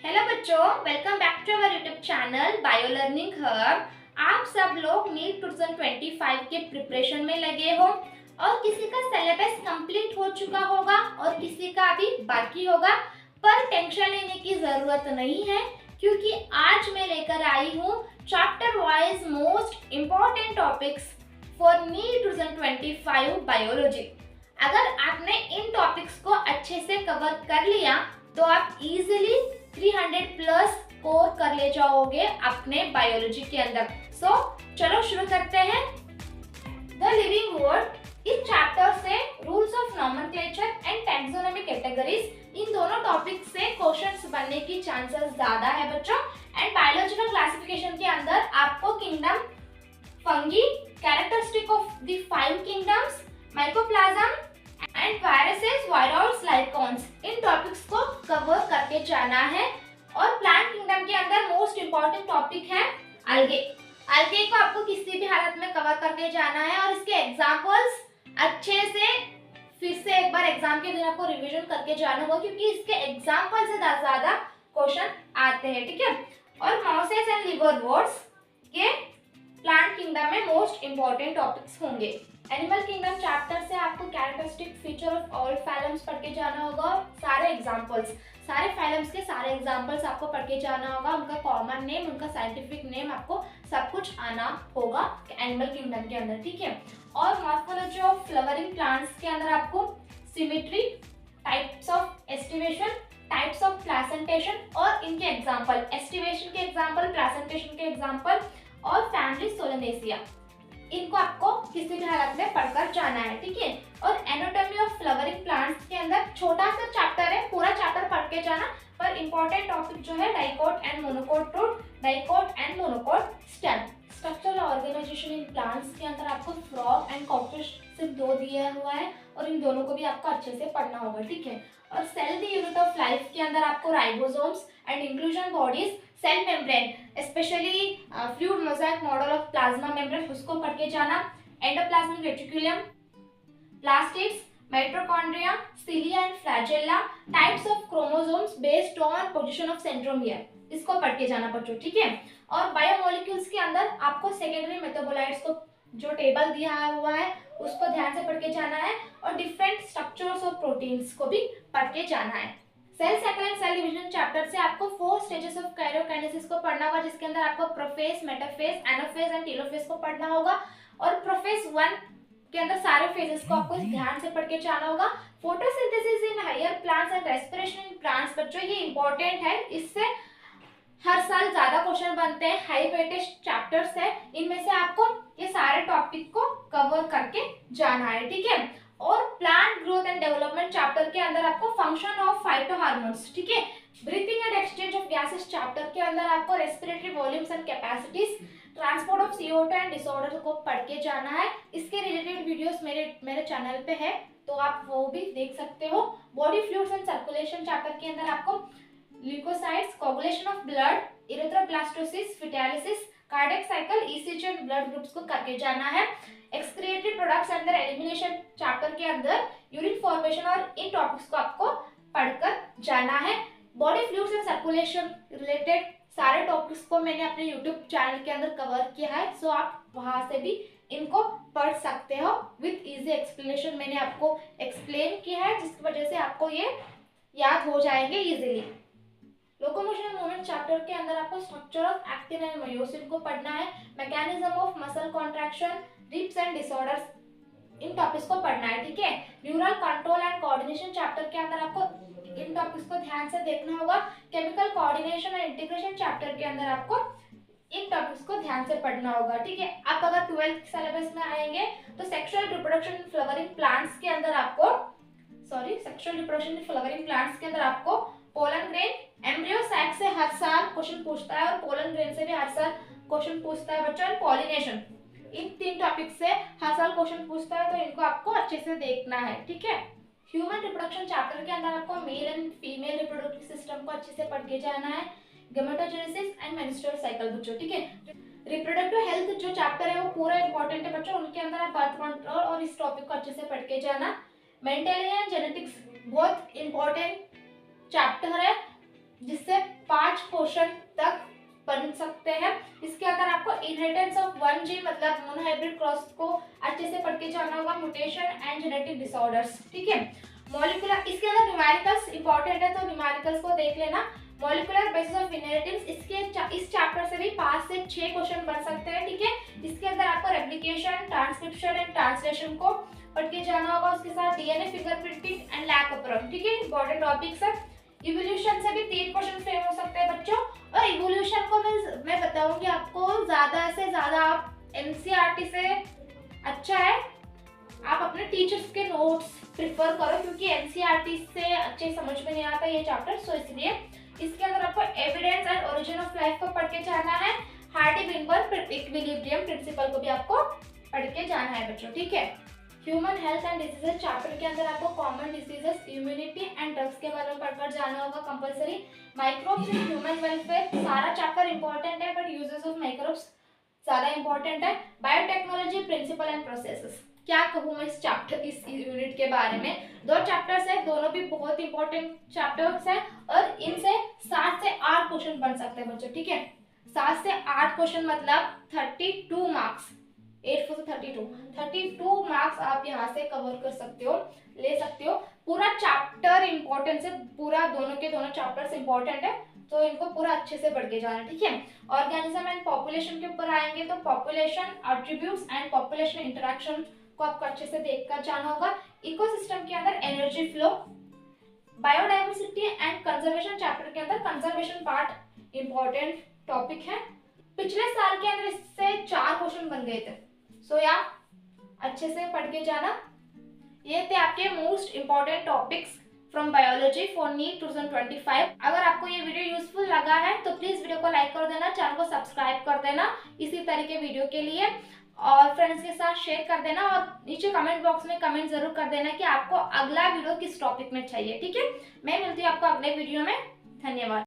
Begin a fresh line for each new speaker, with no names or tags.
Hello बच्चों, welcome back to our YouTube channel bio learning hub. आप सब लोग नीट 2025 के प्रिपरेशन में लगे हो और किसी का सिलेबस कंप्लीट हो चुका होगा और किसी का अभी बाकी होगा, पर टेंशन लेने की जरूरत नहीं है क्योंकि आज मैं लेकर आई हूँ chapter wise most important topics for NEET 2025 biology. अगर आपने इन टॉपिक्स को अच्छे से कवर कर लिया तो आप इजीली 300 प्लस स्कोर कर ले जाओगे अपने बायोलॉजी के अंदर। चलो शुरू करते हैं। द लिविंग वर्ल्ड इस चैप्टर से rules of nomenclature and taxonomy categories, इन दोनों टॉपिक से क्वेश्चंस बनने की चांसेस ज्यादा है बच्चों। एंड बायोलॉजिकल क्लासिफिकेशन के अंदर आपको kingdom fungi, characteristic of the 5 kingdoms, mycoplasma and viruses, viroids, lichens, इन टॉपिक्स को कवर करके जाना है। और प्लांट किंगडम के अंदर मोस्ट इंपॉर्टेंट टॉपिक है अलगे। अलगे को आपको किसी भी हालत में कवर करके जाना है और इसके एग्जांपल्स अच्छे से फिर से एक बार एग्जाम के दिन आपको रिवीजन करके जाना होगा क्योंकि इसके एग्जांपल से ज्यादा क्वेश्चन आते हैं, ठीक है। और माउसेस एंड लिवरवर्ट्स के प्लांट किंगडम में मोस्ट इंपॉर्टेंट टॉपिक्स होंगे। एनिमल किंगडम चैप्टर से आपको characteristic feature of all phylums पढ़ के जाना होगा। सारे एग्जांपल्स, सारे फाइलम्स के सारे एग्जांपल्स आपको पढ़ के जाना होगा। उनका कॉमन नेम, उनका साइंटिफिक नेम, आपको सब कुछ आना होगा एनिमल किंगडम के अंदर, ठीक है। और मॉर्फोलॉजी ऑफ फ्लावरिंग प्लांट्स के अंदर आपको symmetry, types of aestivation, types of placentation और इनके एग्जांपल, एस्टिवेशन के एग्जांपल, प्लासेंटेशन के एग्जांपल और फैमिली सोलेनेसिया, इनको आपको किसी भी हालत में पढ़कर जाना है, ठीक है। और एनाटॉमी ऑफ फ्लावरिंग प्लांट्स के अंदर छोटा सा चैप्टर है, पूरा चैप्टर पढ़ के जाना, पर इंपॉर्टेंट टॉपिक जो है dicot and monocot root, dicot and monocot stem. Structural organisation in plants के अंदर आपको फ्रॉग एंड कॉकरोच सिर्फ 2 दिया हुआ है और इन दोनों को भी आपको अच्छे से पढ़ना होगा, ठीक है। और cell the unit of life के अंदर आपको ribosomes and inclusion bodies, cell membrane, specially fluid mosaic model of plasma membrane, उसको पढ़ के जाना। Endoplasmic reticulum, plastids, mitochondria, cilia and flagella, types of chromosomes based on position of centromere, इसको पढ़ के जाना बच्चों, ठीक है। और बायोमोलिक्यूल्स के अंदर आपको सेकेंडरी मेटाबोलाइट्स को जो टेबल दिया हुआ है उसको ध्यान से पढ़ के जाना है और डिफरेंट स्ट्रक्चर्स ऑफ प्रोटीन्स को भी पढ़ के जाना है। Cell cycle and cell division chapter से आपको 4 स्टेजेस ऑफ कैरियोकाइनेसिस को पढ़ना होगा, जिसके अंदर आपको prophase, metaphase, anaphase and telophase को पढ़ना होगा। और प्रोफेज 1 के अंदर सारे फेजेस को आपको ध्यान से पढ़ के जाना होगा। Photosynthesis in higher plants and respiration in plants, बच्चों ये इंपॉर्टेंट है, इससे हर साल ज्यादा क्वेश्चन बनते हैं, हाई वेटेज चैप्टर्स है, इनमें से आपको ये सारे टॉपिक को कवर करके जाना है, ठीक है। और plant growth and development chapter के अंदर आपको फंक्शन ऑफ फाइटोहार्मोन्स, ठीक है। Breathing and exchange of gases chapter के अंदर आपको respiratory volumes and capacities, transport of CO2 and disorder को पढ़ के जाना है। इसके रिलेटेड वीडियोस मेरे चैनल पे है, तो आप वो भी देख सकते हो। Body fluids and circulation chapter के अंदर आपको leucocytes, coagulation of blood, erythroblastosis, fetalis, cardiac cycle, ECG and blood groups को करके जाना है। एक्सक्रिएटेड प्रोडक्ट्स अंदर एलिमिनेशन चैप्टर के अंदर यूरिन फॉर्मेशन और इन टॉपिक्स को आपको पढ़कर जाना है। Body fluids and circulation related सारे टॉपिक्स को मैंने अपने यूट्यूब चैनल के अंदर कवर किया है, सो आप वहां से भी इनको पढ़ सकते हो विथ इजी एक्सप्लेनेशन। मैंने आपको एक्सप्लेन किया है जिसकी वजह से आपको ये याद हो जाएंगे इजीली। लोकोमोशन मूवमेंट चैप्टर के अंदर आपको structure of actin and myosin को पढ़ना है, मैकेनिज्म ऑफ मसल कॉन्ट्रैक्शन, रिप्स एंड डिसऑर्डर्स, इन टॉपिक्स को पढ़ना है, ठीक है। Neural control and coordination chapter के अंदर आपको इन टॉपिक्स को ध्यान से देखना होगा। Chemical coordination and integration chapter के अंदर आपको इन टॉपिक्स को ध्यान से पढ़ना होगा, ठीक है। आप अगर 12th सिलेबस में आएंगे तो sexual reproduction in flowering plants के अंदर आपको पोलन ग्रेन, एम्ब्रियो सैक से हर साल क्वेश्चन पूछता है और पोलन ग्रेन से भी हर साल क्वेश्चन पूछता है बच्चों। पॉलिनेशन, इन 3 टॉपिक से हर साल क्वेश्चन पूछता है, तो इनको आपको अच्छे से देखना है, ठीक है। ह्यूमन रिप्रोडक्शन चैप्टर के अंदर आपको male and female reproductive system को अच्छे से पढ़ के जाना है। गेमेटोजेनेसिस एंड मेंस्ट्रुअल साइकिल बच्चों, ठीक है। रिप्रोडक्टिव हेल्थ जो चैप्टर है वो पूरा इंपॉर्टेंट है बच्चों, उनके अंदर आप बर्थ कंट्रोल और इस टॉपिक को अच्छे से पढ़ के जाना। मेंटल एंड जेनेटिक्स बहुत इंपॉर्टेंट चैप्टर है जिससे 5 क्वेश्चन तक बन सकते हैं। इसके अंदर आपको इनहेरिटेंस ऑफ 1G मतलब मोनोहाइब्रिड क्रॉस को अच्छे से पढ़ के जाना होगा, म्यूटेशन एंड जेनेटिक डिसऑर्डर्स, ठीक है। मॉलिक्यूलर, इसके अंदर न्यूमेरिकल्स इंपॉर्टेंट है तो न्यूमेरिकल्स को देख लेना। मॉलिक्यूलर बेसिस ऑफ इनहेरिटेंस, इस चैप्टर से भी 5 से 6 क्वेश्चन बन सकते हैं, ठीक है। इसके अंदर आपको रेप्लिकेशन, ट्रांसक्रिप्शन एंड ट्रांसलेशन को पढ़ के जाना होगा, उसके साथ DNA fingerprinting and lac of, ठीक है, इंपॉर्टेंट टॉपिक्स है। इवोल्यूशन से भी 3 क्वेश्चन फ्रेम हो सकते हैं बच्चों, और इवोल्यूशन को मैं बताऊंगी आपको, ज्यादा से ज्यादा आप एनसीईआरटी से अच्छा है आप अपने टीचर्स के नोट्स प्रिफर करो, क्योंकि एनसीईआरटी से अच्छे समझ में नहीं आता ये चैप्टर, सो इसलिए इसके अंदर आपको evidence and origin of life को पढ़ के जाना है। हार्डी-विनबर्ग इक्विलिब्रियम प्रिंसिपल को भी आपको पढ़ के जाना है बच्चों, ठीक है। Human health and diseases chapter के अंदर आपको common diseases, immunity and drugs के बारे में पढ़कर जाना होगा compulsory. Microbes in human welfare, सारा चैप्टर इंपॉर्टेंट है बट यूजेस ऑफ माइक्रोब्स ज्यादा इंपॉर्टेंट है। बायोटेक्नोलॉजी प्रिंसिपल एंड प्रोसेसेस, क्या कहूँ मैं इस यूनिट के बारे में। 2 चैप्टर्स है, दोनों भी बहुत इंपॉर्टेंट चैप्टर्स है और इनसे 7 से 8 क्वेश्चन बन सकते हैं बच्चों, ठीक है। 7 से 8 क्वेश्चन मतलब 32 मार्क्स, 8 4 32 मार्क्स आप यहाँ से कवर कर सकते हो, ले सकते हो। पूरा चैप्टर इंपॉर्टेंस है, पूरा दोनों के दोनों चैप्टर्स इंपॉर्टेंट है, तो इनको पूरा अच्छे से पढ़ के जाना, ठीक है। ऑर्गेनिज्म एंड पॉपुलेशन के ऊपर आएंगे तो population attributes and population interaction को आपको अच्छे से देखकर जाना होगा। इकोसिस्टम के अंदर energy flow, biodiversity and conservation chapter के अंदर कंजर्वेशन पार्ट इंपॉर्टेंट टॉपिक है। पिछले साल के अंदर इससे 4 क्वेश्चन बन गए थे, सो या अच्छे से पढ़ के जाना। ये थे आपके most important topics from biology for NEET 2025। अगर आपको ये वीडियो यूजफुल लगा है तो प्लीज वीडियो को लाइक कर देना, चैनल को सब्सक्राइब कर देना इसी तरह के वीडियो के लिए, और फ्रेंड्स के साथ शेयर कर देना, और नीचे कमेंट बॉक्स में कमेंट जरूर कर देना कि आपको अगला वीडियो किस टॉपिक में चाहिए, ठीक है। मैं मिलती हूँ आपको अगले वीडियो में। धन्यवाद।